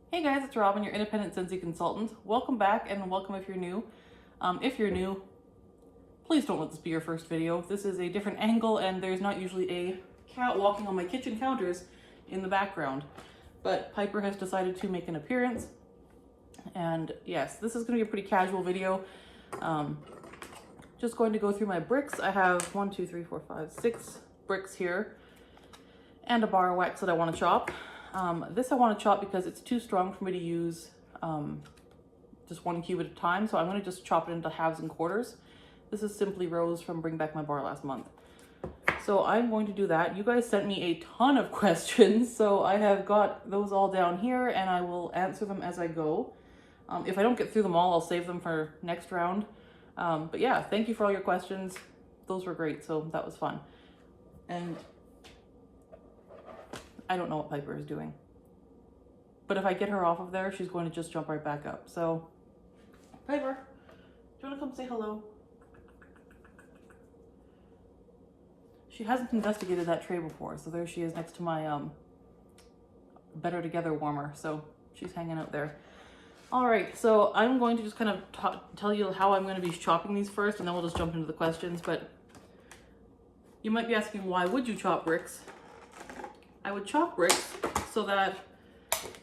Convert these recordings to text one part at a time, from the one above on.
Hey guys, it's Robyn, your independent Scentsy consultant. Welcome back and welcome if you're new. If you're new, please don't let this be your first video. This is a different angle and there's not usually a cat walking on my kitchen counters in the background. But Piper has decided to make an appearance. And yes, this is going to be a pretty casual video. Just going to go through my bricks. I have 6 bricks here and a bar of wax that I want to chop. This I want to chop because it's too strong for me to use just 1 cube at a time, so I'm going to just chop it into halves and quarters. This is simply Rose from Bring Back My Bar last month. So I'm going to do that. You guys sent me a ton of questions, so I have got those all down here and I will answer them as I go. If I don't get through them all, I'll save them for next round. But yeah, thank you for all your questions. Those were great, so that was fun. And I don't know what Piper is doing. But if I get her off of there, she's going to just jump right back up. So, Piper, do you want to come say hello? She hasn't investigated that tray before, so there she is next to my Better Together warmer. So she's hanging out there. All right, so I'm going to just kind of tell you how I'm going to be chopping these first, and then we'll just jump into the questions. But you might be asking, why would you chop bricks? I would chop bricks so that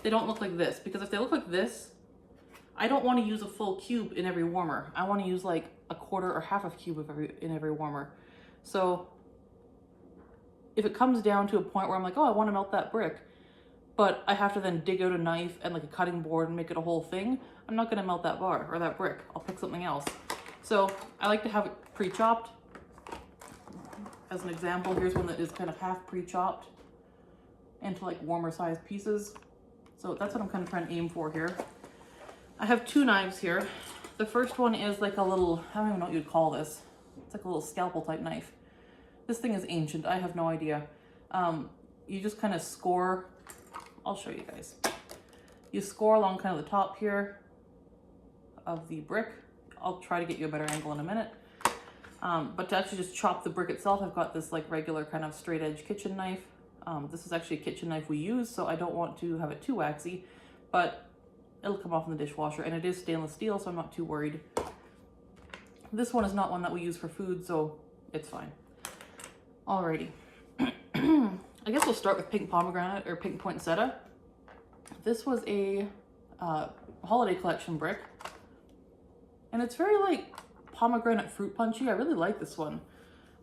they don't look like this, because if they look like this, I don't want to use a full cube in every warmer. I want to use like a quarter or half a cube in every warmer. So if it comes down to a point where I'm like, oh, I want to melt that brick, but I have to then dig out a knife and like a cutting board and make it a whole thing, I'm not going to melt that bar or that brick. I'll pick something else. So I like to have it pre-chopped. As an example, here's one that is kind of half pre-chopped into like warmer sized pieces. So that's what I'm kind of trying to aim for here. I have 2 knives here. The first one is like a little, I don't even know what you'd call this. It's like a little scalpel type knife. This thing is ancient, I have no idea. You just kind of score, I'll show you guys. You score along kind of the top here of the brick. I'll try to get you a better angle in a minute. But to actually just chop the brick itself, I've got this like regular kind of straight edge kitchen knife. This is actually a kitchen knife we use, so I don't want to have it too waxy, but it'll come off in the dishwasher, and it is stainless steel, so I'm not too worried. This one is not one that we use for food, so it's fine. Alrighty. I guess we'll start with pink pomegranate or pink poinsettia. This was a holiday collection brick, and it's very like pomegranate fruit punchy. I really like this one.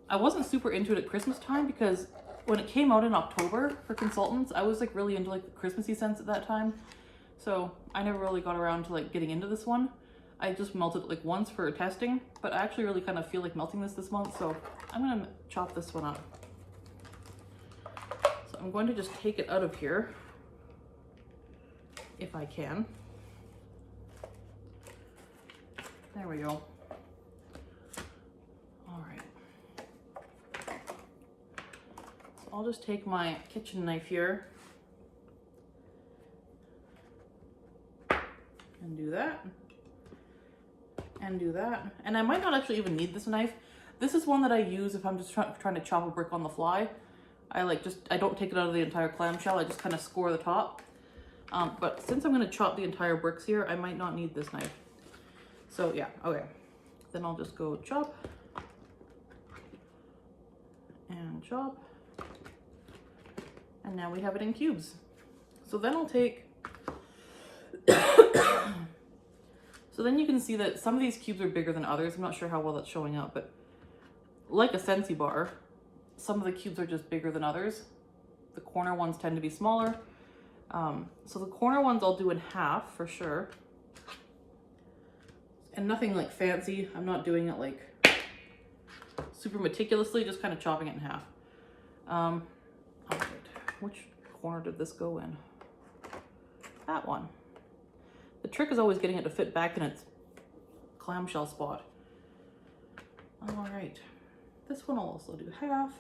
I wasn't super into it at Christmas time because when it came out in October for consultants, I was like really into like the Christmassy scents at that time. So I never really got around to like getting into this one. I just melted it like once for testing, but I actually really kind of feel like melting this month. So I'm gonna chop this one up. So I'm going to just take it out of here if I can. There we go. All right. I'll just take my kitchen knife here and do that and do that. And I might not actually even need this knife. This is one that I use if I'm just trying to chop a brick on the fly. I don't take it out of the entire clamshell. I just kind of score the top. But since I'm going to chop the entire bricks here, I might not need this knife. So yeah, okay. Then I'll just go chop and chop. And now we have it in cubes. So then I'll take, so then you can see that some of these cubes are bigger than others. I'm not sure how well that's showing up, but like a Scentsy bar, some of the cubes are just bigger than others. The corner ones tend to be smaller. So the corner ones I'll do in half for sure. And nothing like fancy. I'm not doing it like super meticulously, just kind of chopping it in half. All right. Which corner did this go in? That one. The trick is always getting it to fit back in its clamshell spot. All right. This one I'll also do half.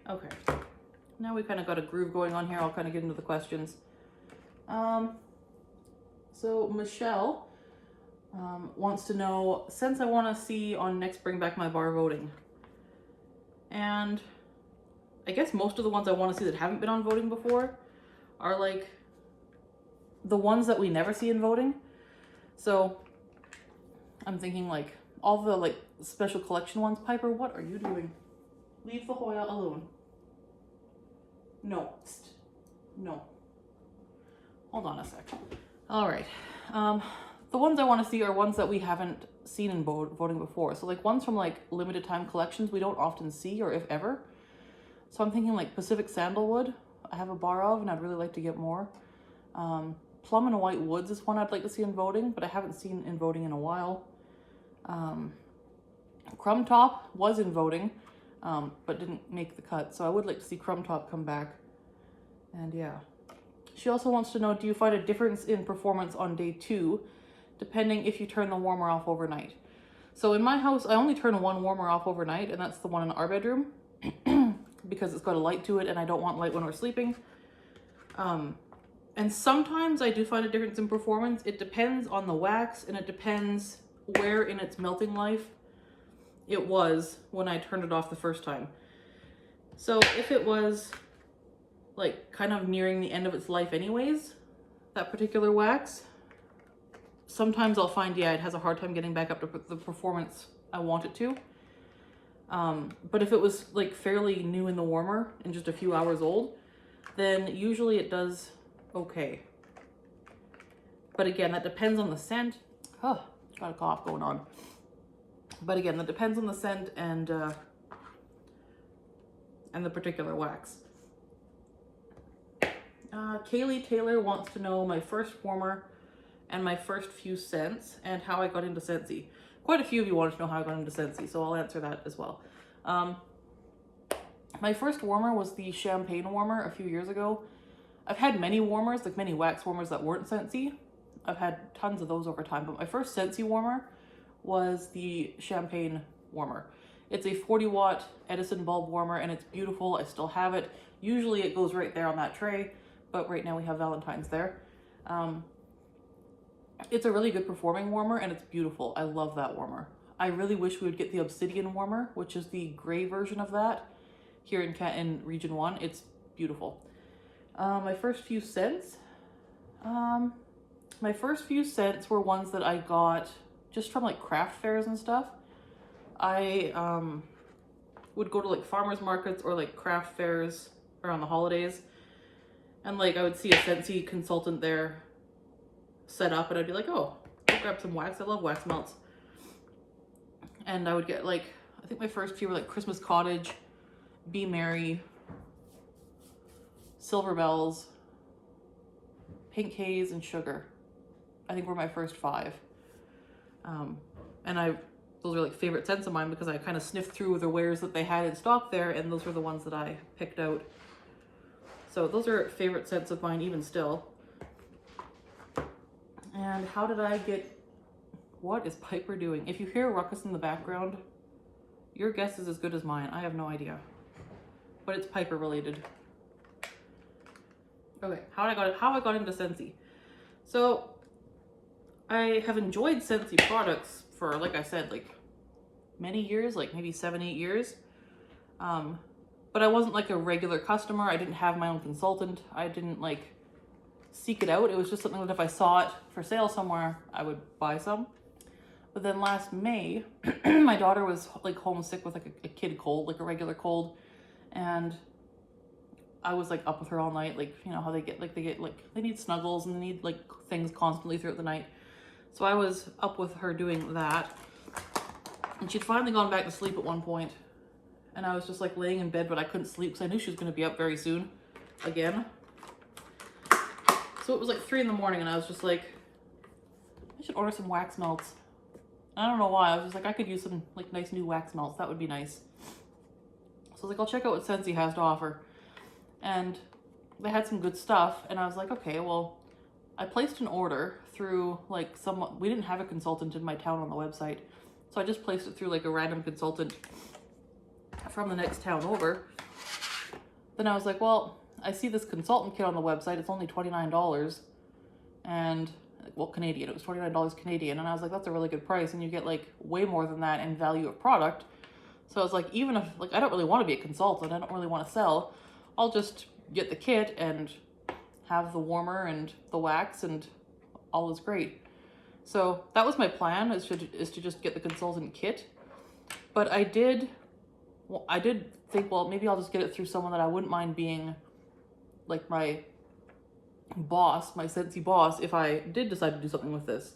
Okay. Now we kind of got a groove going on here. I'll kind of get into the questions. So Michelle wants to know scents I want to see on next Bring Back My Bar voting. And I guess most of the ones I want to see that haven't been on voting before are like the ones that we never see in voting. So I'm thinking like all the like special collection ones. Piper, what are you doing? Leave the Hoya alone. No. No. Hold on a sec. All right. The ones I want to see are ones that we haven't seen in voting before. So like ones from like limited time collections we don't often see, or if ever. So I'm thinking like Pacific Sandalwood. I have a bar of and I'd really like to get more. Plum and White Woods is one I'd like to see in voting, but I haven't seen in voting in a while. Crumb Top was in voting, but didn't make the cut. So I would like to see Crumb Top come back. And yeah. She also wants to know, do you find a difference in performance on day 2, depending if you turn the warmer off overnight? So in my house, I only turn one warmer off overnight, and that's the one in our bedroom, because it's got a light to it, and I don't want light when we're sleeping. And sometimes I do find a difference in performance. It depends on the wax, and it depends where in its melting life it was when I turned it off the first time. So if it was like kind of nearing the end of its life anyways, that particular wax, sometimes I'll find, yeah, it has a hard time getting back up to the performance I want it to. But if it was like fairly new in the warmer and just a few hours old, then usually it does okay. But again, that depends on the scent. Oh, got a cough going on. But again, that depends on the scent and the particular wax. Kaylee Taylor wants to know my first warmer and my first few scents and how I got into Scentsy. Quite a few of you wanted to know how I got into Scentsy, so I'll answer that as well. My first warmer was the champagne warmer a few years ago. I've had many warmers, like many wax warmers that weren't Scentsy. I've had tons of those over time, but my first Scentsy warmer was the champagne warmer. It's a 40-watt Edison bulb warmer, and it's beautiful. I still have it. Usually it goes right there on that tray, but right now we have Valentine's there. It's a really good performing warmer, and it's beautiful. I love that warmer. I really wish we would get the obsidian warmer, which is the gray version of that, here in Region 1. It's beautiful. My first few scents. My first few scents were ones that I got just from like craft fairs and stuff. I would go to like farmers markets or like craft fairs around the holidays, and like I would see a Scentsy consultant there set up, and I'd be like, oh, I'll grab some wax. I love wax melts. And I would get like, I think my first few were like Christmas Cottage, Be Merry, Silver Bells, Pink Haze, and Sugar. I think were my first 5. And those are like favorite scents of mine because I kind of sniffed through the wares that they had in stock there, and those were the ones that I picked out. So those are favorite scents of mine even still. And how did I get... What is Piper doing? If you hear a ruckus in the background, your guess is as good as mine. I have no idea. But it's Piper related. Okay, how I got into Scentsy. So I have enjoyed Scentsy products for, like I said, like many years, like maybe 7-8 years. But I wasn't like a regular customer. I didn't have my own consultant. I didn't like seek it out. It was just something that if I saw it for sale somewhere, I would buy some. But then last May, my daughter was like homesick with like a kid cold, like a regular cold. And I was like up with her all night. Like, you know how they need snuggles and they need like things constantly throughout the night. So I was up with her doing that. And she'd finally gone back to sleep at one point. And I was just like laying in bed, but I couldn't sleep because I knew she was going to be up very soon again. So it was like 3 in the morning, and I was just like, I should order some wax melts. I don't know why. I was just like, I could use some like nice new wax melts. That would be nice. So I was like, I'll check out what Scentsy has to offer. And they had some good stuff. And I was like, okay, well, I placed an order through like someone. We didn't have a consultant in my town on the website. So I just placed it through like a random consultant from the next town over. Then I was like, well, I see this consultant kit on the website. It's only $29. And well, Canadian, it was $29 Canadian. And I was like, that's a really good price. And you get like way more than that in value of product. So I was like, even if like, I don't really want to be a consultant, I don't really want to sell, I'll just get the kit and have the warmer and the wax, and all is great. So that was my plan, is to just get the consultant kit. But I did think, well, maybe I'll just get it through someone that I wouldn't mind being like my boss, my Scentsy boss, if I did decide to do something with this.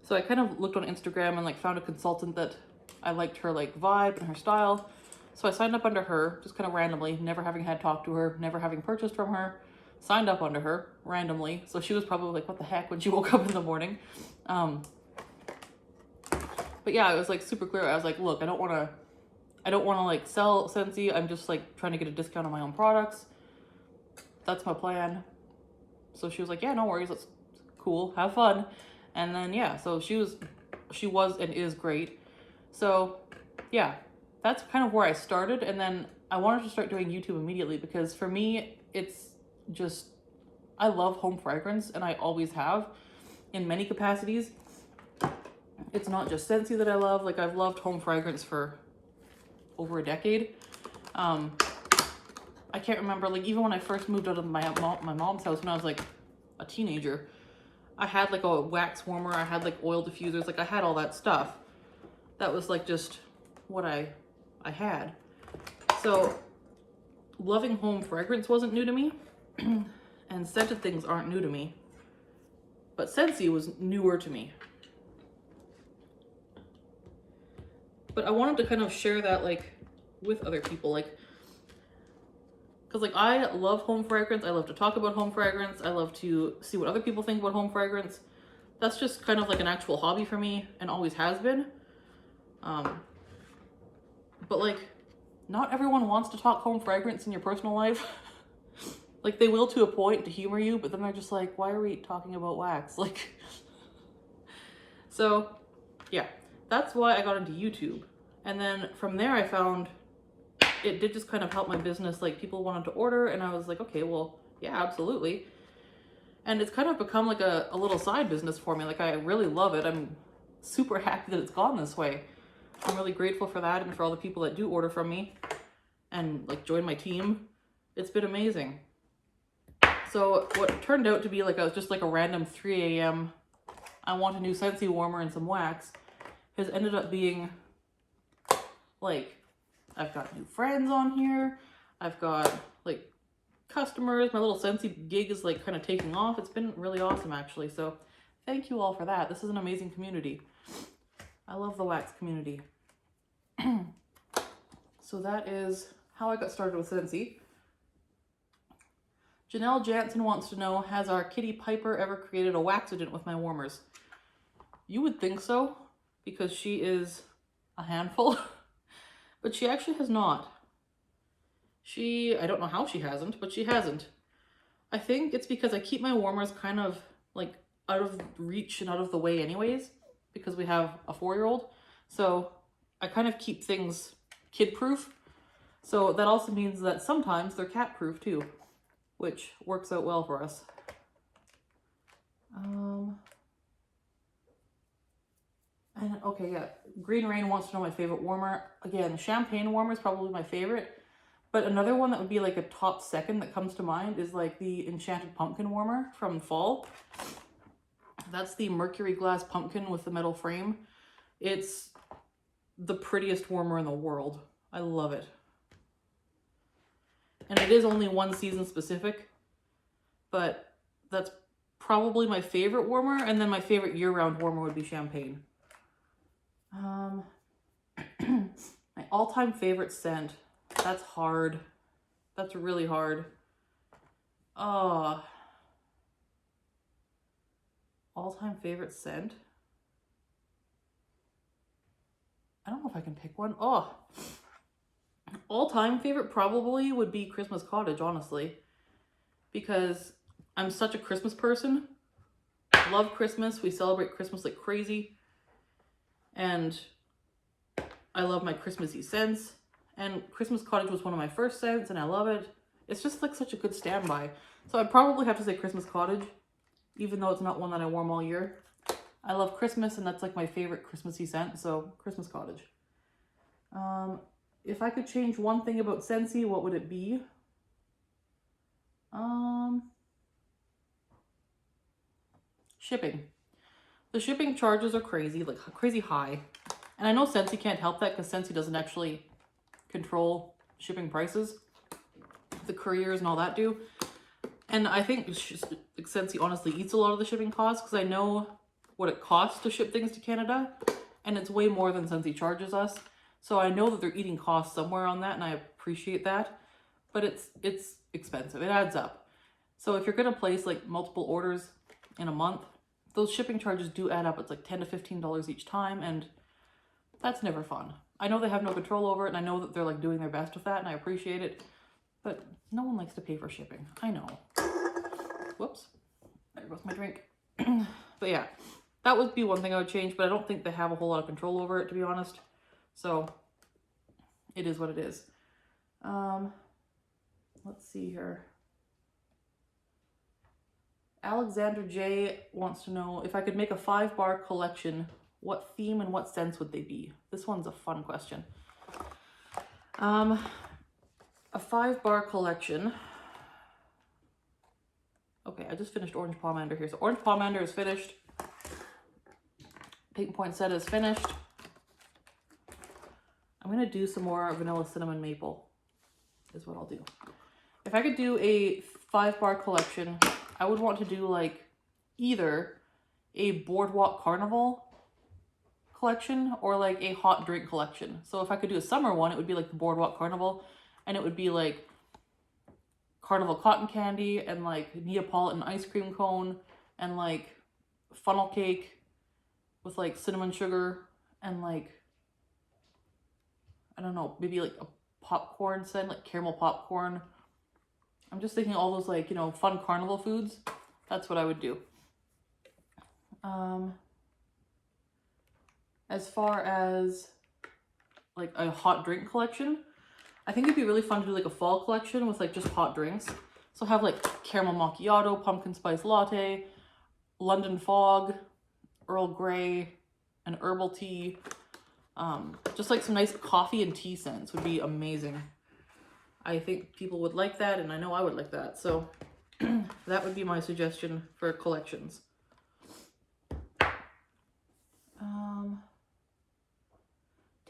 So I kind of looked on Instagram and like found a consultant that I liked her like vibe and her style. So I signed up under her, just kind of randomly, never having had talked to her, never having purchased from her, signed up under her randomly. So she was probably like, what the heck, when she woke up in the morning. But yeah, it was like super clear. I was like, look, I don't want to like sell Scentsy. I'm just like trying to get a discount on my own products. That's my plan. So she was like, yeah, no worries. That's cool. Have fun. And then, yeah, so she was and is great. So yeah, that's kind of where I started. And then I wanted to start doing YouTube immediately, because for me, it's just, I love home fragrance, and I always have in many capacities. It's not just Scentsy that I love. Like, I've loved home fragrance for over a decade. I can't remember, like, even when I first moved out of my mom's house when I was like a teenager, I had like a wax warmer, I had like oil diffusers, like I had all that stuff. That was like just what I had. So loving home fragrance wasn't new to me, and scented things aren't new to me, but Scentsy was newer to me. But I wanted to kind of share that like with other people, like, because like I love home fragrance. I love to talk about home fragrance. I love to see what other people think about home fragrance. That's just kind of like an actual hobby for me, and always has been. But like, not everyone wants to talk home fragrance in your personal life. Like, they will to a point to humor you, but then they're just like, why are we talking about wax? Like, so yeah, that's why I got into YouTube. And then from there I found it did just kind of help my business. Like, people wanted to order, and I was like, okay, well, yeah, absolutely. And it's kind of become like a little side business for me. Like, I really love it. I'm super happy that it's gone this way. I'm really grateful for that, and for all the people that do order from me and like join my team. It's been amazing. So what turned out to be like just like a random 3 a.m. I want a new Scentsy warmer and some wax has ended up being like, I've got new friends on here. I've got like customers. My little Scentsy gig is like kind of taking off. It's been really awesome, actually. So thank you all for that. This is an amazing community. I love the wax community. So that is how I got started with Scentsy. Janelle Jansen wants to know, has our Kitty Piper ever created a waxident with my warmers? You would think so, because she is a handful. But she actually has not. I don't know how she hasn't, but she hasn't. I think it's because I keep my warmers kind of like out of reach and out of the way anyways, because we have a 4-year-old. So I kind of keep things kid-proof. So that also means that sometimes they're cat-proof too, which works out well for us. And okay, yeah, Green Rain wants to know my favorite warmer. Again, champagne warmer is probably my favorite, but another one that would be like a top second that comes to mind is like the Enchanted Pumpkin warmer from fall. That's the Mercury Glass Pumpkin with the metal frame. It's the prettiest warmer in the world. I love it. And it is only one season specific, but that's probably my favorite warmer. And then my favorite year-round warmer would be champagne. My all-time favorite scent. That's hard. That's really hard. All-time favorite scent. I don't know if I can pick one. All-time favorite probably would be Christmas Cottage, honestly, because I'm such a Christmas person. Love Christmas. We celebrate Christmas like crazy. And I love my Christmassy scents. And Christmas Cottage was one of my first scents, and I love it. It's just like such a good standby. So I'd probably have to say Christmas Cottage, even though it's not one that I warm all year. I love Christmas, and that's like my favorite Christmassy scent, so Christmas Cottage. If I could change one thing about Scentsy, what would it be? shipping. The shipping charges are crazy, like crazy high. And I know Scentsy can't help that because Scentsy doesn't actually control shipping prices. The couriers and all that do. And I think Scentsy honestly eats a lot of the shipping costs because I know what it costs to ship things to Canada. And it's way more than Scentsy charges us. So I know that they're eating costs somewhere on that and I appreciate that. But it's expensive. It adds up. So if you're going to place like multiple orders in a month, those shipping charges do add up. It's like $10 to $15 each time, and that's never fun. I know they have no control over it, and I know that they're like doing their best with that, and I appreciate it, but no one likes to pay for shipping. I know. Whoops. There goes my drink. But yeah, that would be one thing I would change, but I don't think they have a whole lot of control over it, to be honest. So it is what it is. Let's see here. Alexander J wants to know if I could make a 5-bar collection, what theme and what scents would they be? This one's a fun question. A 5-bar collection. Okay, I just finished Orange Pomander here. So Orange Pomander is finished. Pink Poinsettia is finished. I'm going to do some more Vanilla Cinnamon Maple is what I'll do. If I could do a 5-bar collection, I would want to do like either a Boardwalk Carnival collection or like a hot drink collection. So if I could do a summer one, it would be like the Boardwalk Carnival, and it would be like Carnival cotton candy and like Neapolitan ice cream cone and like funnel cake with like cinnamon sugar and like, I don't know, maybe like a popcorn scent, like caramel popcorn. I'm just thinking all those like, you know, fun carnival foods. That's what I would do. As far as like a hot drink collection, I think it'd be really fun to do like a fall collection with like just hot drinks. So have like caramel macchiato, pumpkin spice latte, London fog, Earl Grey, and herbal tea. Just like some nice coffee and tea scents would be amazing. I think people would like that, and I know I would like that. So that would be my suggestion for collections.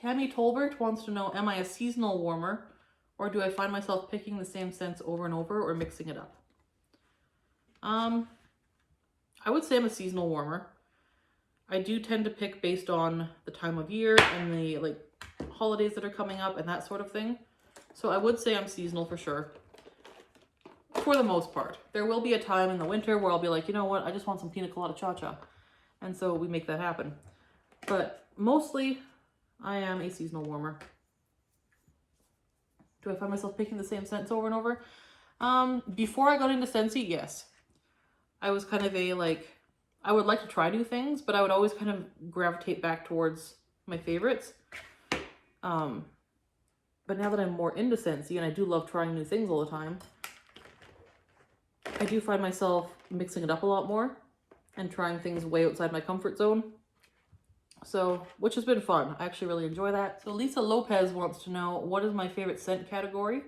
Tammy Tolbert wants to know, am I a seasonal warmer, or do I find myself picking the same scents over and over or mixing it up? I would say I'm a seasonal warmer. I do tend to pick based on the time of year and the like holidays that are coming up and that sort of thing. So I would say I'm seasonal for sure. For the most part. There will be a time in the winter where I'll be like, you know what, I just want some pina colada cha-cha. And so we make that happen. But mostly, I am a seasonal warmer. Do I find myself picking the same scents over and over? Before I got into Scentsy, yes. I was kind of a like, I would like to try new things, but I would always kind of gravitate back towards my favorites. But now that I'm more into Scentsy, and I do love trying new things all the time, I do find myself mixing it up a lot more and trying things way outside my comfort zone. So, which has been fun. I actually really enjoy that. So Lisa Lopez wants to know, what is my favorite scent category?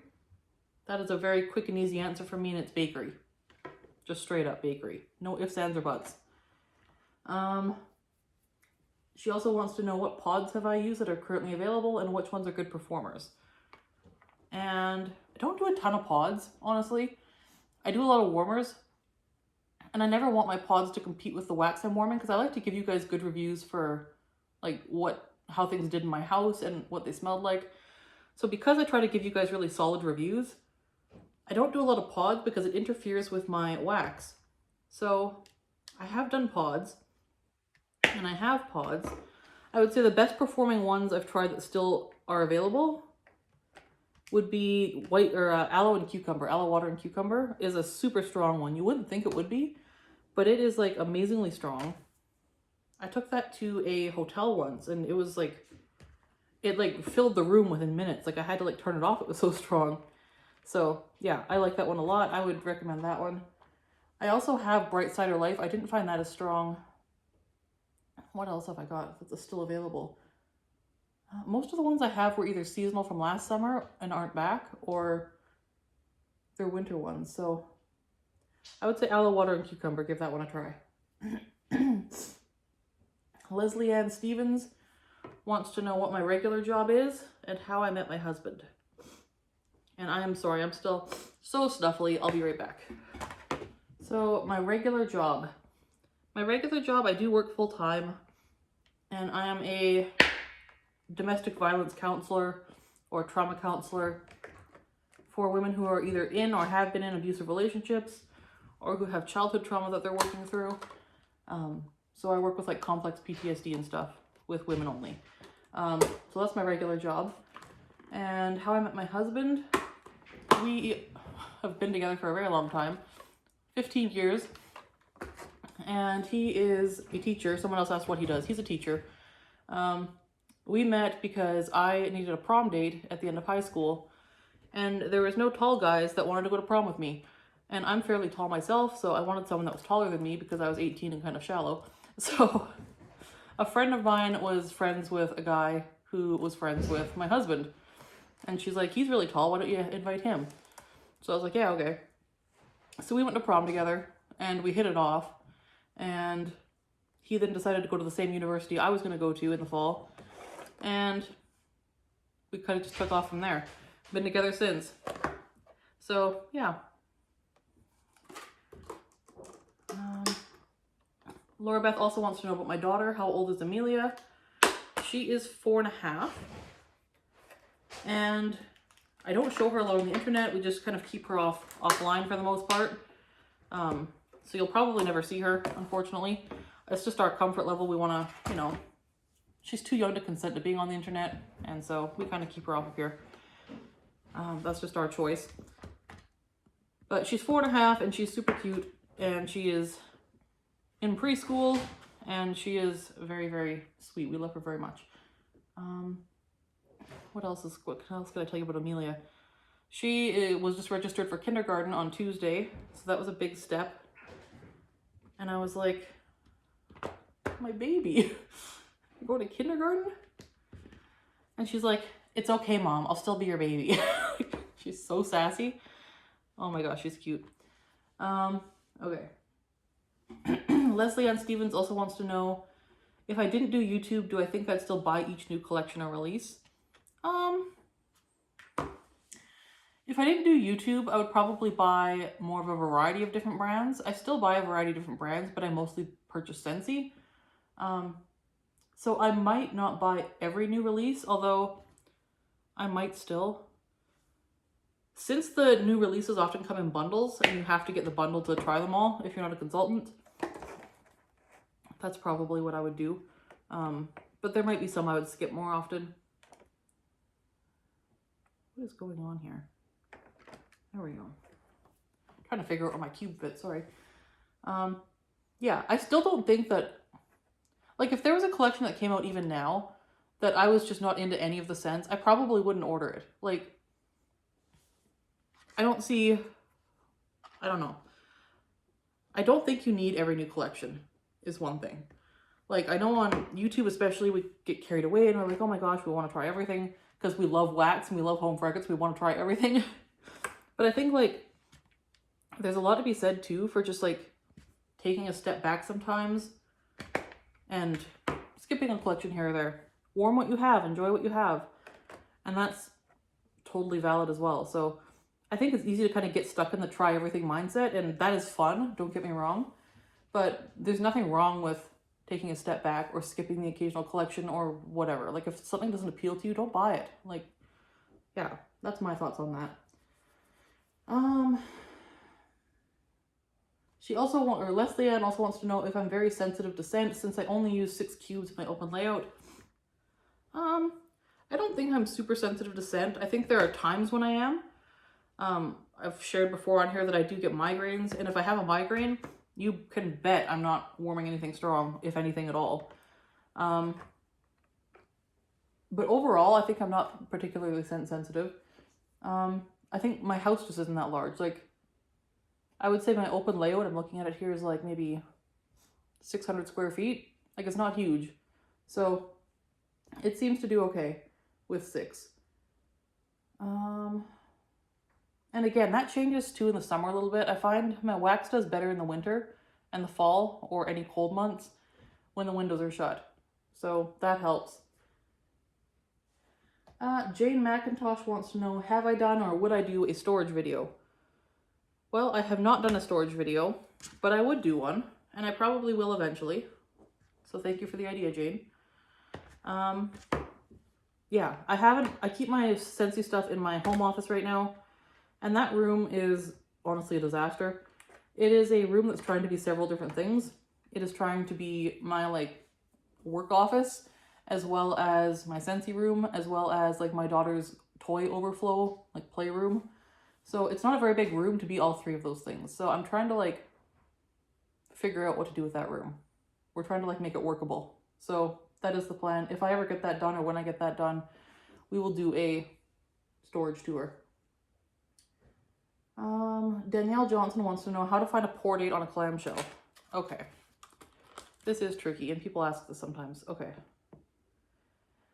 That is a very quick and easy answer for me, and it's bakery. Just straight up bakery. No ifs, ands, or buts. She also wants to know, what pods have I used that are currently available and which ones are good performers. And I don't do a ton of pods, honestly. I do a lot of warmers, and I never want my pods to compete with the wax I'm warming because I like to give you guys good reviews for like how things did in my house and what they smelled like. So because I try to give you guys really solid reviews, I don't do a lot of pods because it interferes with my wax. So I have done pods, and I have pods. I would say the best performing ones I've tried that still are available would be aloe and cucumber. Aloe water and cucumber is a super strong one. You wouldn't think it would be, but it is like amazingly strong. I took that to a hotel once, and it was like, it like filled the room within minutes. Like I had to like turn it off. It was so strong. So yeah, I like that one a lot. I would recommend that one. I also have Bright Cider Life. I didn't find that as strong. What else have I got that's still available? Most of the ones I have were either seasonal from last summer and aren't back, or they're winter ones. So I would say aloe water and cucumber. Give that one a try. Leslie Ann Stevens wants to know what my regular job is and how I met my husband. And I am sorry, I'm still so snuffly. I'll be right back. So my regular job. My regular job, I do work full time, and I am a domestic violence counselor or trauma counselor for women who are either in or have been in abusive relationships or who have childhood trauma that they're working through. So I work with like complex PTSD and stuff with women only. So that's my regular job. And how I met my husband, we have been together for a very long time, 15 years. And he is a teacher. Someone else asked what he does. He's a teacher. We met because I needed a prom date at the end of high school, and there was no tall guys that wanted to go to prom with me. And I'm fairly tall myself, so I wanted someone that was taller than me because I was 18 and kind of shallow. So a friend of mine was friends with a guy who was friends with my husband. And she's like, he's really tall, why don't you invite him? So I was like, yeah, okay. So we went to prom together, and we hit it off. And he then decided to go to the same university I was going to go to in the fall. And we kind of just took off from there. Been together since. So, yeah. Laura Beth also wants to know about my daughter. How old is Amelia? She is 4.5. And I don't show her a lot on the internet. We just kind of keep her offline for the most part. So you'll probably never see her, unfortunately. It's just our comfort level. We want to, you know, she's too young to consent to being on the internet. And so we kind of keep her off of here. That's just our choice. But she's 4.5 and she's super cute. And she is in preschool. And she is very, very sweet. We love her very much. What else can I tell you about Amelia? She was just registered for kindergarten on Tuesday. So that was a big step. And I was like, my baby, you go to kindergarten? And she's like, it's okay, Mom. I'll still be your baby. She's so sassy. Oh my gosh, she's cute. Okay. Leslie Ann Stevens also wants to know, if I didn't do YouTube, do I think I'd still buy each new collection or release? If I didn't do YouTube, I would probably buy more of a variety of different brands. I still buy a variety of different brands, but I mostly purchase Scentsy. So I might not buy every new release, although I might still. Since the new releases often come in bundles, and you have to get the bundle to try them all if you're not a consultant, that's probably what I would do. But there might be some I would skip more often. What is going on here? There we go. I'm trying to figure out where my cube fits, sorry. Yeah, I still don't think that, like if there was a collection that came out even now that I was just not into any of the scents, I probably wouldn't order it. Like, I don't know. I don't think you need every new collection is one thing. Like, I know on YouTube especially, we get carried away and we're like, oh my gosh, we want to try everything because we love wax and we love home fragrance. We want to try everything. But I think like there's a lot to be said too for just like taking a step back sometimes and skipping a collection here or there. Warm what you have, enjoy what you have. And that's totally valid as well. So I think it's easy to kind of get stuck in the try everything mindset, and that is fun, don't get me wrong. But there's nothing wrong with taking a step back or skipping the occasional collection or whatever. Like if something doesn't appeal to you, don't buy it. Like, yeah, that's my thoughts on that. Leslie Ann also wants to know if I'm very sensitive to scent since I only use 6 cubes in my open layout. I don't think I'm super sensitive to scent. I think there are times when I am. I've shared before on here that I do get migraines, and if I have a migraine, you can bet I'm not warming anything strong, if anything at all. But overall, I think I'm not particularly scent sensitive. I think my house just isn't that large. Like, I would say my open layout, I'm looking at it here, is like maybe 600 square feet. Like, it's not huge. So it seems to do okay with 6. And again, that changes too in the summer a little bit. I find my wax does better in the winter and the fall or any cold months when the windows are shut. So that helps. Jane McIntosh wants to know, have I done or would I do a storage video? Well, I have not done a storage video, but I would do one, and I probably will eventually. So thank you for the idea, Jane. Yeah, I keep my Scentsy stuff in my home office right now, and that room is honestly a disaster. It is a room that's trying to be several different things. It is trying to be my like work office, as well as my Scentsy room, as well as like my daughter's toy overflow, like playroom. So it's not a very big room to be all three of those things. So I'm trying to like figure out what to do with that room. We're trying to like make it workable. So that is the plan. If I ever get that done, or when I get that done, we will do a storage tour. Danielle Johnson wants to know how to find a pour date on a clamshell. Okay. This is tricky, and people ask this sometimes. Okay.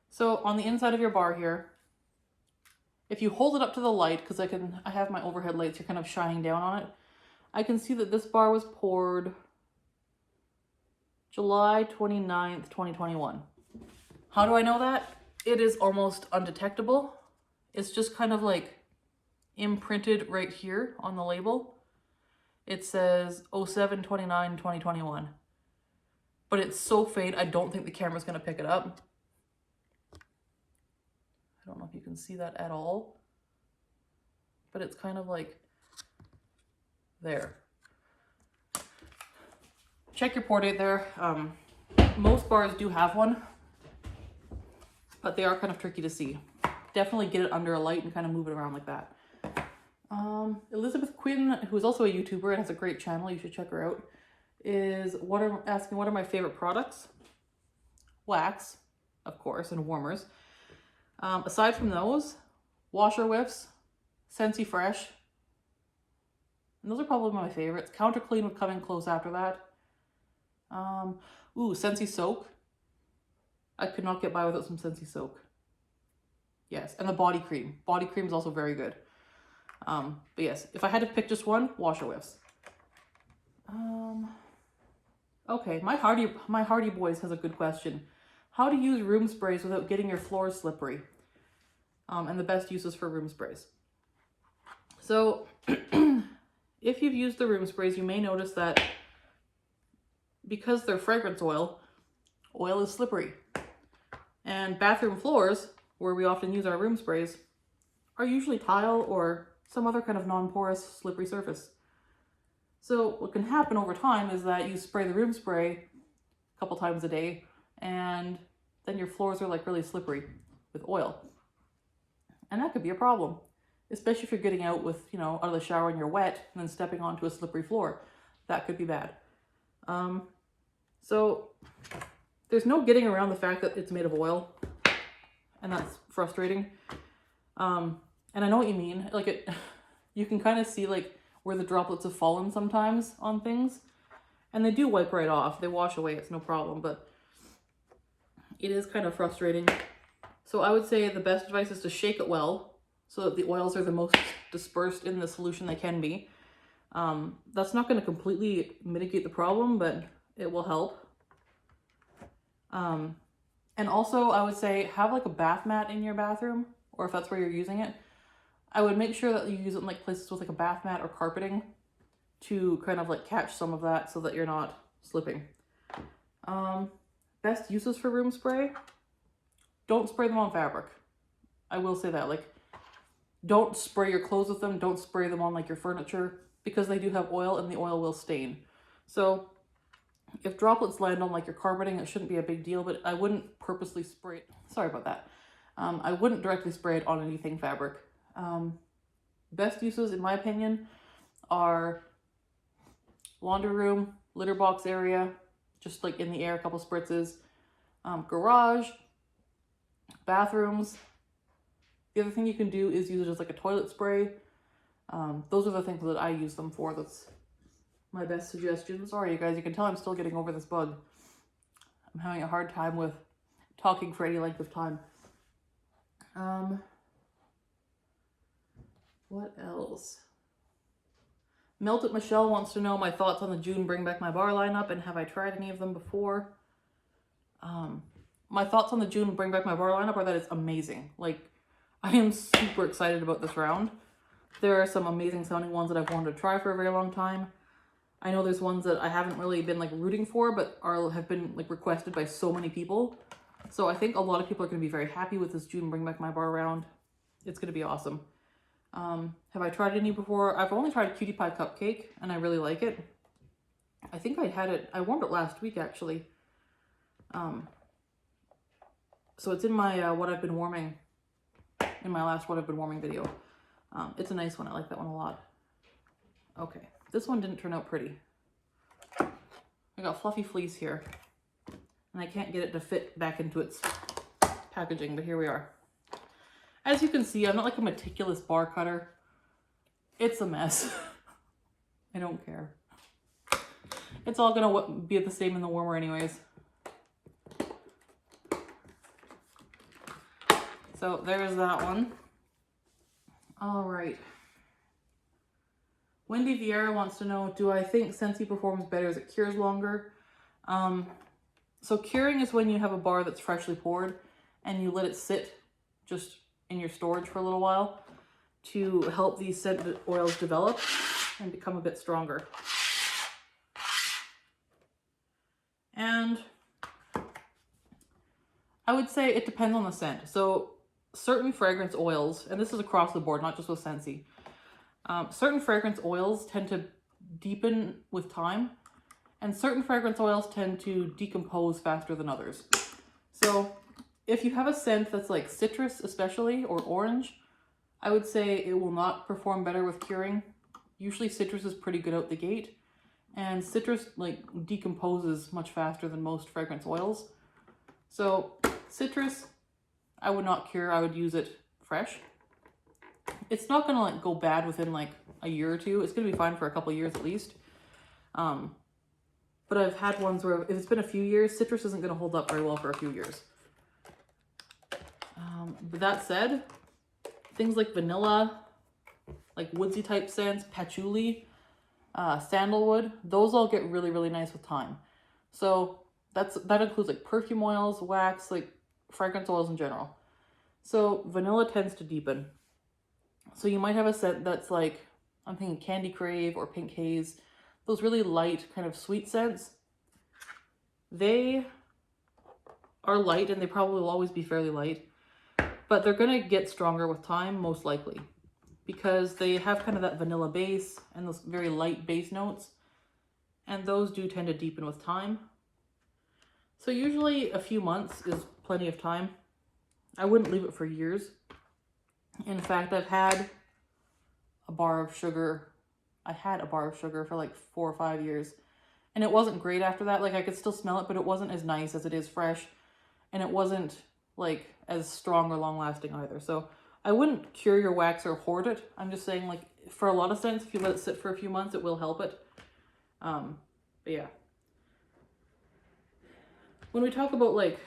So on the inside of your bar here, if you hold it up to the light, because I have my overhead lights here kind of shining down on it, I can see that this bar was poured July 29th, 2021. How do I know that? It is almost undetectable. It's just kind of like imprinted right here on the label. It says 07/29/2021. But it's so faint, I don't think the camera's going to pick it up. I don't know if you can see that at all. But it's kind of like there. Check your pour date there. Most bars do have one, but they are kind of tricky to see. Definitely get it under a light and kind of move it around like that. Elizabeth Quinn, who is also a YouTuber and has a great channel, you should check her out, is asking what are my favorite products? Wax, of course, and warmers. Aside from those, washer whiffs, Scentsy Fresh, and those are probably my favorites. Counter Clean would come in close after that. Scentsy Soak. I could not get by without some Scentsy Soak. Yes, and the body cream. Body cream is also very good. But yes, if I had to pick just one, washer whiffs. Okay, my Hardy Boys has a good question. How to use room sprays without getting your floors slippery? And the best uses for room sprays. So, if you've used the room sprays, you may notice that because they're fragrance oil is slippery. And bathroom floors, where we often use our room sprays, are usually tile or some other kind of non-porous slippery surface. So what can happen over time is that you spray the room spray a couple times a day, and then your floors are like really slippery with oil. And that could be a problem, especially if you're getting out with, out of the shower and you're wet and then stepping onto a slippery floor. That could be bad. So there's no getting around the fact that it's made of oil, and that's frustrating. And I know what you mean. Like you can kind of see like where the droplets have fallen sometimes on things, and they do wipe right off. They wash away, it's no problem, but it is kind of frustrating. So I would say the best advice is to shake it well so that the oils are the most dispersed in the solution they can be. That's not going to completely mitigate the problem, but it will help. And also I would say have like a bath mat in your bathroom, or if that's where you're using it, I would make sure that you use it in like places with like a bath mat or carpeting to kind of like catch some of that so that you're not slipping. Best uses for room spray, don't spray them on fabric. I will say that, like, don't spray your clothes with them. Don't spray them on like your furniture, because they do have oil and the oil will stain. So if droplets land on like your carpeting, it shouldn't be a big deal, but I wouldn't purposely spray it. Sorry about that. I wouldn't directly spray it on anything fabric. Best uses, in my opinion, are laundry room, litter box area, just like in the air, a couple spritzes, garage, bathrooms. The other thing you can do is use it as like a toilet spray. Those are the things that I use them for. That's my best suggestion. Sorry, you guys, you can tell I'm still getting over this bug. I'm having a hard time with talking for any length of time. What else? Melted Michelle wants to know my thoughts on the June Bring Back My Bar lineup and have I tried any of them before. My thoughts on the June Bring Back My Bar lineup are that it's amazing. Like, I am super excited about this round. There are some amazing sounding ones that I've wanted to try for a very long time. I know there's ones that I haven't really been like rooting for, but have been like requested by so many people. So I think a lot of people are going to be very happy with this June Bring Back My Bar round. It's going to be awesome. Have I tried any before? I've only tried Cutie Pie Cupcake and I really like it. I think I warmed it last week actually. So it's in my what I've been warming, in my last what I've been warming video. It's a nice one. I like that one a lot. Okay, this one didn't turn out pretty. I got fluffy fleece here and I can't get it to fit back into its packaging, but here we are. As you can see, I'm not like a meticulous bar cutter. It's a mess. I don't care. It's all gonna be the same in the warmer anyways. So there's that one. All right. Wendy Vieira wants to know, do I think Scentsy performs better as it cures longer? So curing is when you have a bar that's freshly poured and you let it sit just in your storage for a little while to help these scented oils develop and become a bit stronger. And I would say it depends on the scent. So certain fragrance oils, and this is across the board, not just with Scentsy, certain fragrance oils tend to deepen with time, and certain fragrance oils tend to decompose faster than others. So if you have a scent that's like citrus especially, or orange, I would say it will not perform better with curing. Usually citrus is pretty good out the gate, and citrus like decomposes much faster than most fragrance oils. So citrus, I would not cure, I would use it fresh. It's not gonna like go bad within like a year or two. It's gonna be fine for a couple years at least. But I've had ones where if it's been a few years, citrus isn't gonna hold up very well for a few years. But that said, things like vanilla, like woodsy type scents, patchouli, sandalwood, those all get really, really nice with time. So that includes like perfume oils, wax, like fragrance oils in general. So vanilla tends to deepen. So you might have a scent that's like, I'm thinking Candy Crave or Pink Haze, those really light kind of sweet scents. They are light and they probably will always be fairly light, but they're gonna get stronger with time, most likely, because they have kind of that vanilla base and those very light base notes, and those do tend to deepen with time. So usually a few months is plenty of time. I wouldn't leave it for years. In fact, I've had a bar of sugar. I had a bar of sugar for like 4 or 5 years, and it wasn't great after that. Like I could still smell it, but it wasn't as nice as it is fresh, and it wasn't like as strong or long lasting either. So I wouldn't cure your wax or hoard it. I'm just saying, like, for a lot of scents, if you let it sit for a few months, it will help it. But yeah. When we talk about like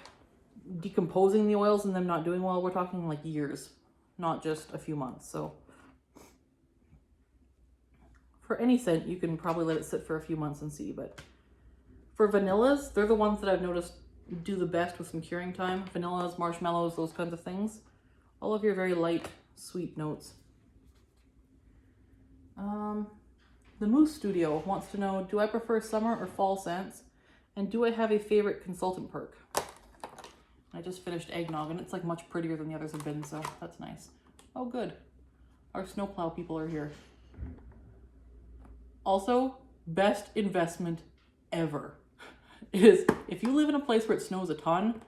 decomposing the oils and them not doing well, we're talking like years, not just a few months. So for any scent, you can probably let it sit for a few months and see. But for vanillas, they're the ones that I've noticed do the best with some curing time. Vanillas, marshmallows, those kinds of things. All of your very light, sweet notes. The Moose Studio wants to know, do I prefer summer or fall scents? And do I have a favorite consultant perk? I just finished eggnog and it's like much prettier than the others have been, so that's nice. Oh, good. Our Snowplow people are here. Also, best investment ever is if you live in a place where it snows a ton,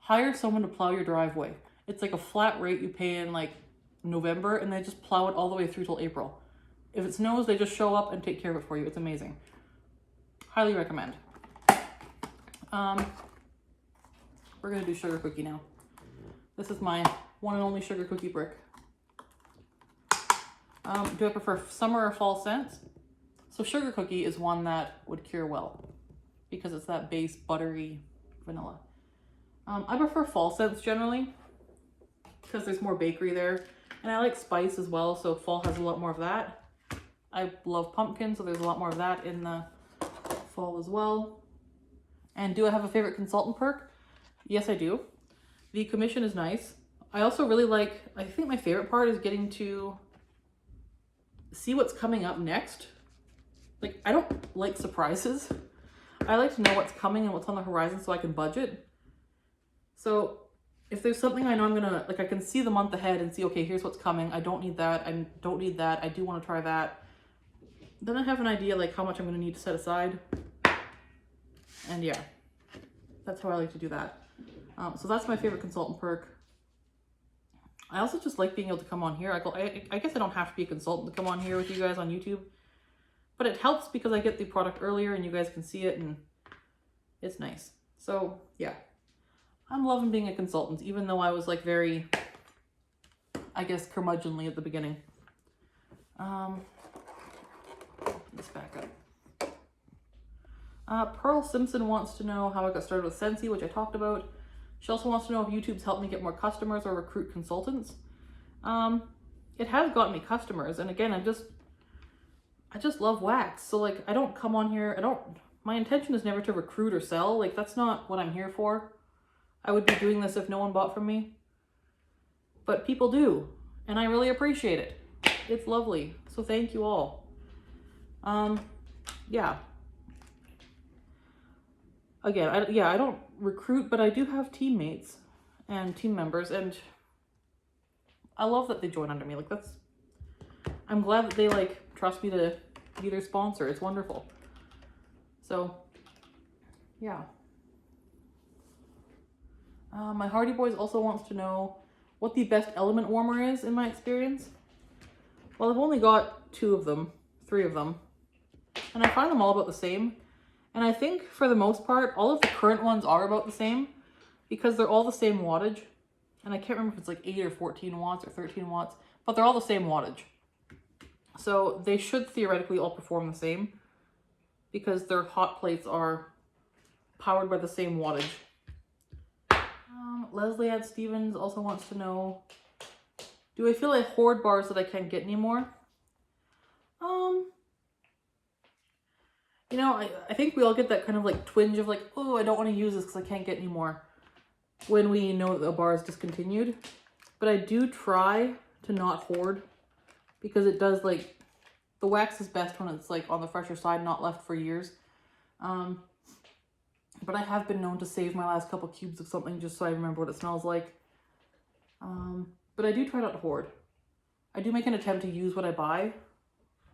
hire someone to plow your driveway. It's like a flat rate you pay in like November, and they just plow it all the way through till April. If it snows, they just show up and take care of it for you. It's amazing. Highly recommend. We're gonna do sugar cookie now. This is my one and only sugar cookie brick. Do I prefer summer or fall scents? So sugar cookie is one that would cure well because it's that base buttery vanilla. I prefer fall scents generally because there's more bakery there, and I like spice as well, so fall has a lot more of that. I love pumpkin, so there's a lot more of that in the fall as well. And do I have a favorite consultant perk? Yes, I do. The commission is nice. I also really like, I think my favorite part is getting to see what's coming up next. Like, I don't like surprises. I like to know what's coming and what's on the horizon so I can budget. So if there's something I know I'm gonna, like I can see the month ahead and see, okay, here's what's coming. I don't need that. I don't need that. I do want to try that. Then I have an idea like how much I'm gonna need to set aside. And yeah, that's how I like to do that. So that's my favorite consultant perk. I also just like being able to come on here. I guess I don't have to be a consultant to come on here with you guys on YouTube, but it helps because I get the product earlier and you guys can see it and it's nice. So yeah, I'm loving being a consultant, even though I was like very, I guess, curmudgeonly at the beginning. Open this back up. Pearl Simpson wants to know how I got started with Scentsy, which I talked about. She also wants to know if YouTube's helped me get more customers or recruit consultants. It has gotten me customers, and again, I just love wax. So like, I don't come on here, my intention is never to recruit or sell. Like, that's not what I'm here for. I would be doing this if no one bought from me. But people do, and I really appreciate it. It's lovely. So thank you all. Yeah. Again, I don't recruit, but I do have teammates and team members, and I love that they join under me. Like, I'm glad that they like trust me to be their sponsor. It's wonderful. So, yeah. My Hardy Boys also wants to know what the best element warmer is in my experience. Well, I've only got 3 of them, and I find them all about the same. And I think for the most part, all of the current ones are about the same because they're all the same wattage. And I can't remember if it's like 8 or 14 watts or 13 watts, but they're all the same wattage. So they should theoretically all perform the same because their hot plates are powered by the same wattage. Leslie Ann Stevens also wants to know, do I feel I hoard bars that I can't get anymore? You know, I think we all get that kind of like twinge of like, oh, I don't want to use this because I can't get any more when we know that a bar is discontinued. But I do try to not hoard because it does, like, the wax is best when it's like on the fresher side, not left for years. But I have been known to save my last couple cubes of something just so I remember what it smells like. But I do try not to hoard. I do make an attempt to use what I buy.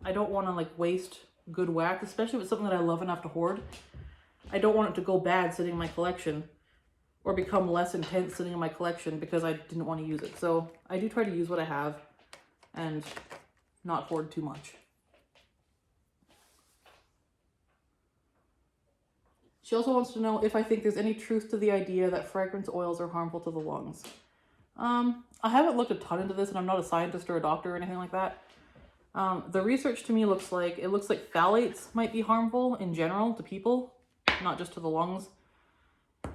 I don't want to like waste good wax, especially if it's something that I love enough to hoard. I don't want it to go bad sitting in my collection or become less intense sitting in my collection because I didn't want to use it. So I do try to use what I have and not hoard too much. She also wants to know if I think there's any truth to the idea that fragrance oils are harmful to the lungs. I haven't looked a ton into this, and I'm not a scientist or a doctor or anything like that. The research to me looks like phthalates might be harmful in general to people, not just to the lungs.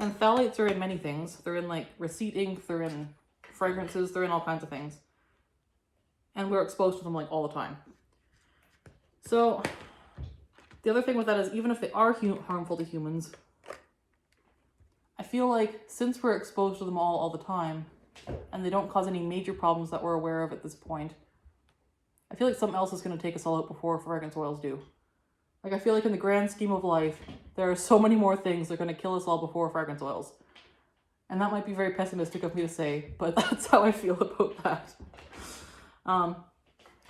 And phthalates are in many things. They're in like receipt ink, they're in fragrances, they're in all kinds of things. And we're exposed to them like all the time. So the other thing with that is even if they are harmful to humans, I feel like since we're exposed to them all the time, and they don't cause any major problems that we're aware of at this point, I feel like something else is going to take us all out before fragrance oils do. Like, I feel like in the grand scheme of life, there are so many more things that are going to kill us all before fragrance oils. And that might be very pessimistic of me to say, but that's how I feel about that.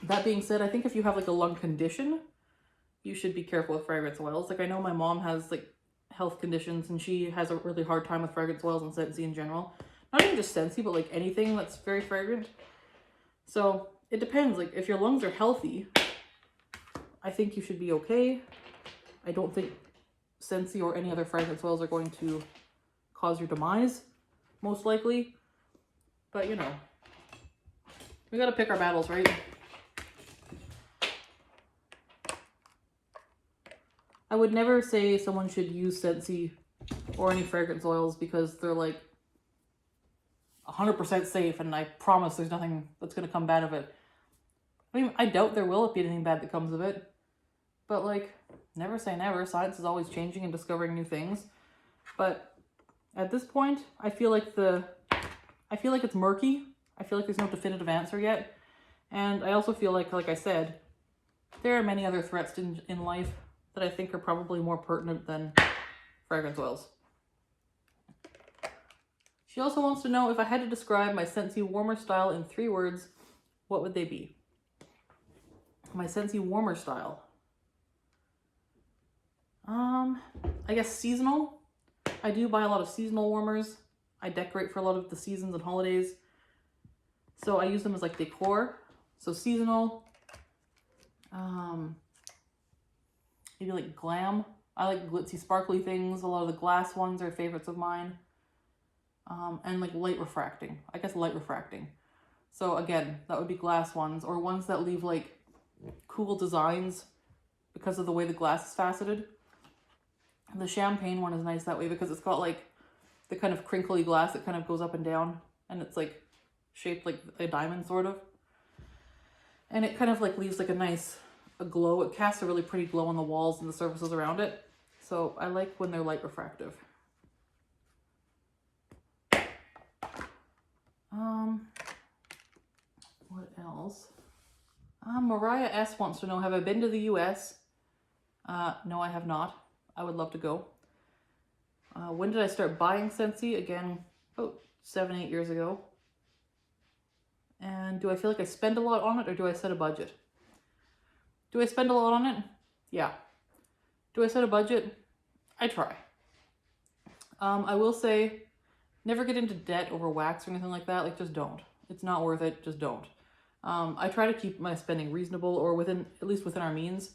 That being said, I think if you have like a lung condition, you should be careful with fragrance oils. Like, I know my mom has like health conditions and she has a really hard time with fragrance oils and Scentsy in general. Not even just Scentsy, but like anything that's very fragrant. So it depends. Like, if your lungs are healthy, I think you should be okay. I don't think Scentsy or any other fragrance oils are going to cause your demise, most likely. But, you know, we gotta pick our battles, right? I would never say someone should use Scentsy or any fragrance oils because they're like 100% safe and I promise there's nothing that's going to come bad of it. I mean, I doubt there will be anything bad that comes of it. But like, never say never. Science is always changing and discovering new things. But at this point, I feel like it's murky. I feel like there's no definitive answer yet. And I also feel like I said, there are many other threats in life that I think are probably more pertinent than fragrance oils. She also wants to know if I had to describe my Scentsy warmer style in 3 words, what would they be? My Scentsy warmer style. I guess seasonal. I do buy a lot of seasonal warmers. I decorate for a lot of the seasons and holidays. So I use them as like decor. So seasonal. Maybe like glam. I like glitzy sparkly things. A lot of the glass ones are favorites of mine. And like light refracting. I guess light refracting. So again, that would be glass ones or ones that leave like cool designs because of the way the glass is faceted. And the champagne one is nice that way because it's got like the kind of crinkly glass that kind of goes up and down and it's like shaped like a diamond sort of. And it kind of like leaves like a glow. It casts a really pretty glow on the walls and the surfaces around it. So I like when they're light refractive. What else? Mariah S wants to know, have I been to the US? No, I have not. I would love to go. When did I start buying Scentsy? Again, about 7-8 years ago. And do I feel like I spend a lot on it or do I set a budget? Do I spend a lot on it? Yeah. Do I set a budget? I try. I will say, never get into debt over wax or anything like that. Like, just don't. It's not worth it. Just don't. I try to keep my spending reasonable or at least within our means.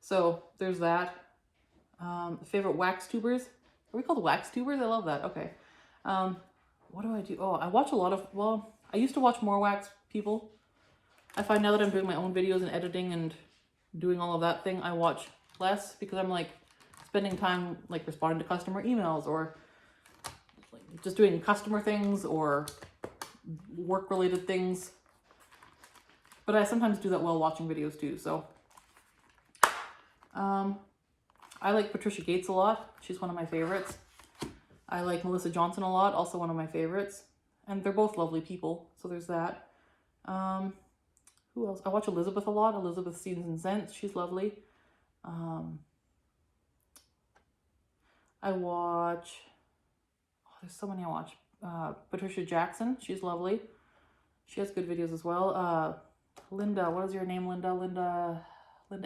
So there's that. Favorite wax tubers. Are we called wax tubers? I love that. Okay. What do I do? Oh, I watch a lot of, well, I used to watch more wax people. I find now that I'm doing my own videos and editing and doing all of that thing, I watch less because I'm like spending time like responding to customer emails or like just doing customer things or work related things. But I sometimes do that while watching videos too. So I like Patricia Gates a lot. She's one of my favorites. I like Melissa Johnson a lot, also one of my favorites. And they're both lovely people, so there's that. Who else? I watch Elizabeth a lot. Elizabeth Seasons and Scents. She's lovely. I watch... Oh, there's so many I watch. Patricia Jackson. She's lovely. She has good videos as well. Linda. What is your name, Linda? Linda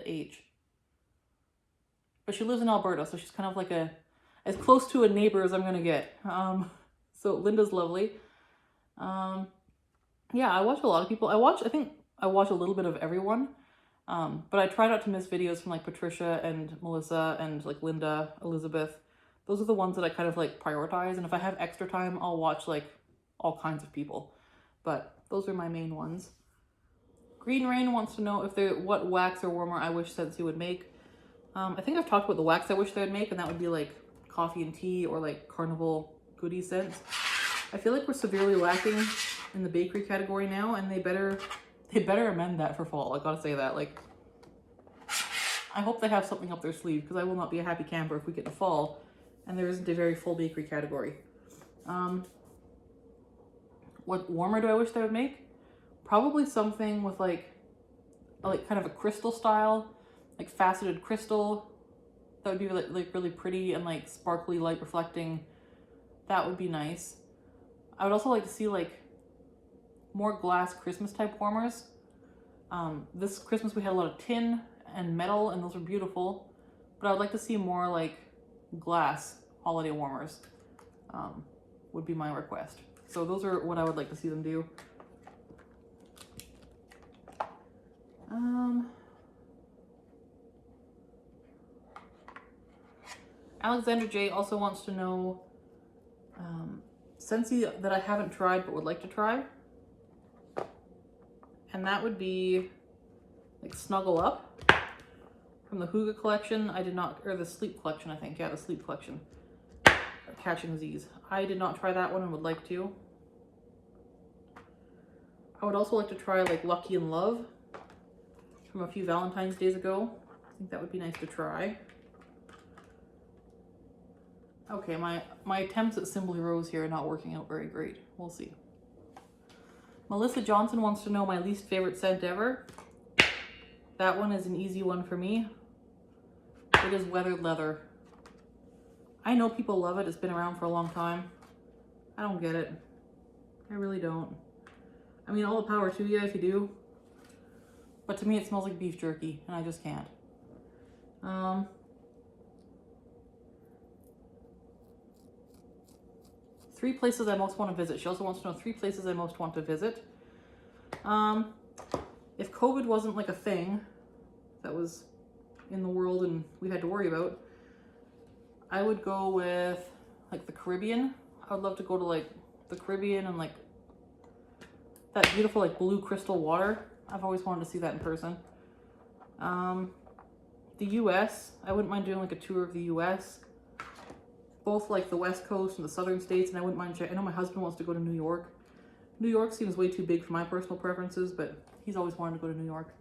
H. But she lives in Alberta, so she's kind of like as close to a neighbor as I'm going to get. So Linda's lovely. Yeah, I watch a lot of people. I think I watch a little bit of everyone. But I try not to miss videos from like Patricia and Melissa and like Linda, Elizabeth. Those are the ones that I kind of like prioritize. And if I have extra time, I'll watch like all kinds of people. But those are my main ones. Green Rain wants to know what wax or warmer I wish Scentsy would make. I think I've talked about the wax I wish they would make, and that would be like coffee and tea or like carnival goodie scents. I feel like we're severely lacking in the bakery category now, and they better amend that for fall. I gotta say that. Like, I hope they have something up their sleeve because I will not be a happy camper if we get to fall and there isn't a very full bakery category. What warmer do I wish they would make? Probably something with like kind of a crystal style, like faceted crystal. That would be like really pretty and like sparkly, light reflecting. That would be nice. I would also like to see like more glass Christmas type warmers. This Christmas we had a lot of tin and metal and those were beautiful, but I would like to see more like glass holiday warmers. Would be my request. So those are what I would like to see them do. Alexander J also wants to know Scentsy that I haven't tried but would like to try. And that would be like Snuggle Up from the Hygge collection. I did not, or the Sleep collection, I think. Yeah, the Sleep collection. Catching Z's. I did not try that one and would like to. I would also like to try like Lucky in Love. from a few Valentine's days ago. I think that would be nice to try. Okay, my attempts at Simply Rose here are not working out very great. We'll see. Melissa Johnson wants to know my least favorite scent ever. That one is an easy one for me. It is Weathered Leather. I know people love it. It's been around for a long time. I don't get it. I really don't. I mean, all the power to you if you do. But to me, it smells like beef jerky, and I just can't. 3 places I most want to visit. She also wants to know 3 places I most want to visit. If COVID wasn't like a thing that was in the world and we had to worry about, I would go with like the Caribbean. I would love to go to like the Caribbean and like that beautiful like blue crystal water. I've always wanted to see that in person. The US, I wouldn't mind doing like a tour of the US. Both like the West Coast and the southern states, and I wouldn't mind I know my husband wants to go to New York. New York seems way too big for my personal preferences, but he's always wanted to go to New York.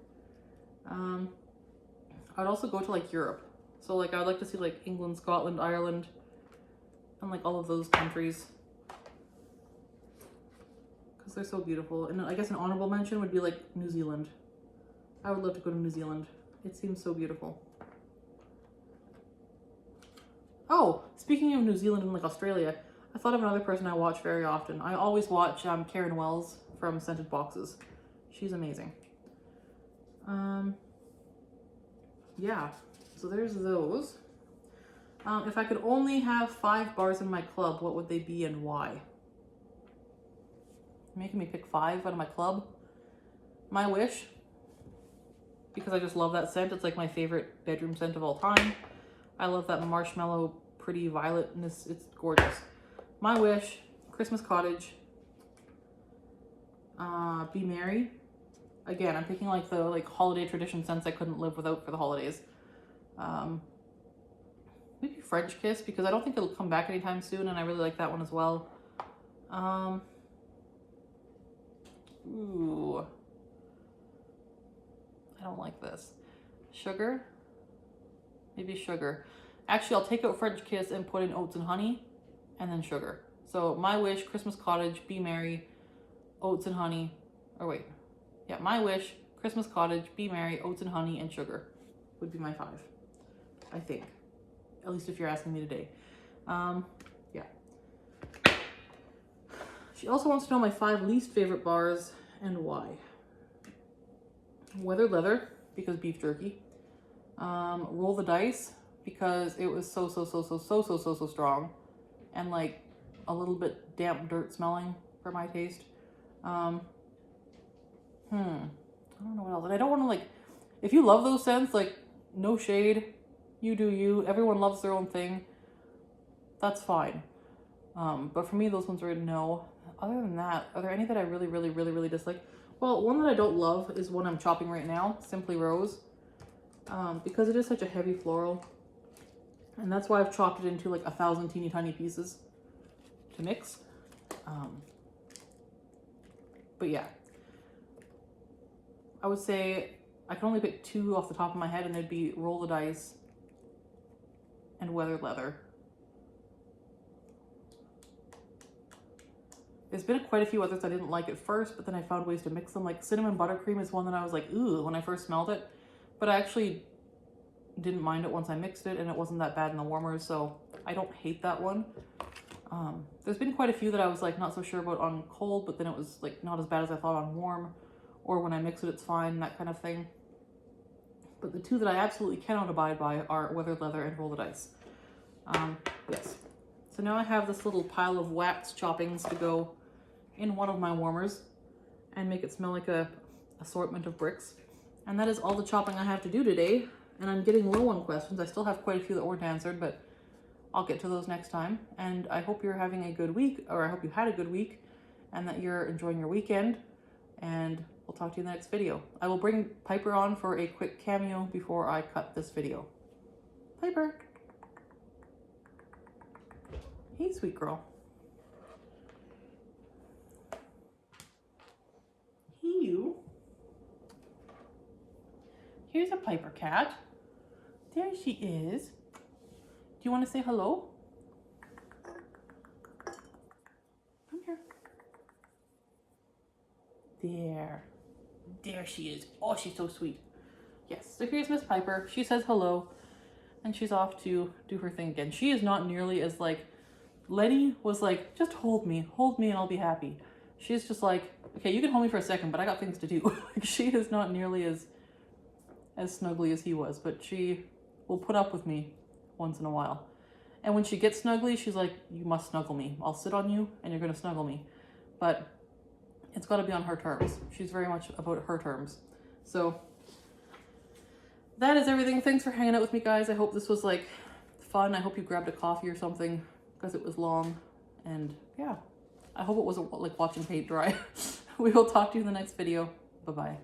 I'd also go to like Europe. So like I would like to see like England, Scotland, Ireland, and like all of those countries. Because they're so beautiful. And I guess an honorable mention would be like New Zealand. I would love to go to New Zealand. It seems so beautiful. Oh, speaking of New Zealand and like Australia, I thought of another person I watch very often. I always watch Karen Wells from Scented Boxes. She's amazing. Yeah, so there's those. If I could only have 5 bars in my club, what would they be and why? You're making me pick 5 out of my club. My Wish, because I just love that scent. It's like my favorite bedroom scent of all time. I love that marshmallow, pretty violetness. It's gorgeous. My Wish, Christmas Cottage, Be Merry. Again, I'm picking like the holiday tradition scents I couldn't live without for the holidays. Maybe French Kiss, because I don't think it'll come back anytime soon, and I really like that one as well. Ooh, I don't like this. Sugar. Maybe Sugar. Actually, I'll take out French Kiss and put in Oats and Honey, and then Sugar. So My Wish, Christmas Cottage, Be Merry, Oats and Honey. Or wait. Yeah, My Wish, Christmas Cottage, Be Merry, Oats and Honey, and Sugar would be my 5. I think. At least if you're asking me today. Yeah. She also wants to know my 5 least favorite bars and why. Weathered Leather, because beef jerky. Roll the Dice, because it was so strong, and like a little bit damp dirt smelling for my taste. I don't know what else. And I don't want to like, if you love those scents, like no shade, you do you. Everyone loves their own thing. That's fine. But for me, those ones are a no. Other than that, are there any that I really dislike? Well, one that I don't love is one I'm chopping right now, Simply Rose. Because it is such a heavy floral. And that's why I've chopped it into like 1,000 teeny tiny pieces to mix. But yeah. I would say I can only pick 2 off the top of my head, and they'd be Roll the Dice and Weathered Leather. There's been quite a few others I didn't like at first, but then I found ways to mix them. Like Cinnamon Buttercream is one that I was like, ooh, when I first smelled it. But I actually didn't mind it once I mixed it, and it wasn't that bad in the warmers, so I don't hate that one. There's been quite a few that I was like not so sure about on cold, but then it was like not as bad as I thought on warm, or when I mix it, it's fine, that kind of thing. But the 2 that I absolutely cannot abide by are Weathered Leather and Roll the Dice. Yes. So now I have this little pile of wax choppings to go in one of my warmers and make it smell like a assortment of bricks. And that is all the chopping I have to do today. And I'm getting low on questions. I still have quite a few that weren't answered, but I'll get to those next time. And I hope you're having a good week, or I hope you had a good week, and that you're enjoying your weekend. And we'll talk to you in the next video. I will bring Piper on for a quick cameo before I cut this video. Piper. Hey, sweet girl. Hey, you. Piper cat. There she is. Do you want to say hello? Come here. There she is. Oh, she's so sweet. Yes, so here's Miss Piper. She says hello, and she's off to do her thing again. She is not nearly as like, Letty was like, just hold me and I'll be happy. She's just like, okay, you can hold me for a second, but I got things to do. Like, she is not nearly as snuggly as he was, but she will put up with me once in a while. And when she gets snuggly, she's like, you must snuggle me. I'll sit on you and you're gonna snuggle me. But it's gotta be on her terms. She's very much about her terms. So that is everything. Thanks for hanging out with me, guys. I hope this was like fun. I hope you grabbed a coffee or something because it was long. And yeah, I hope it wasn't like watching paint dry. We will talk to you in the next video. Bye-bye.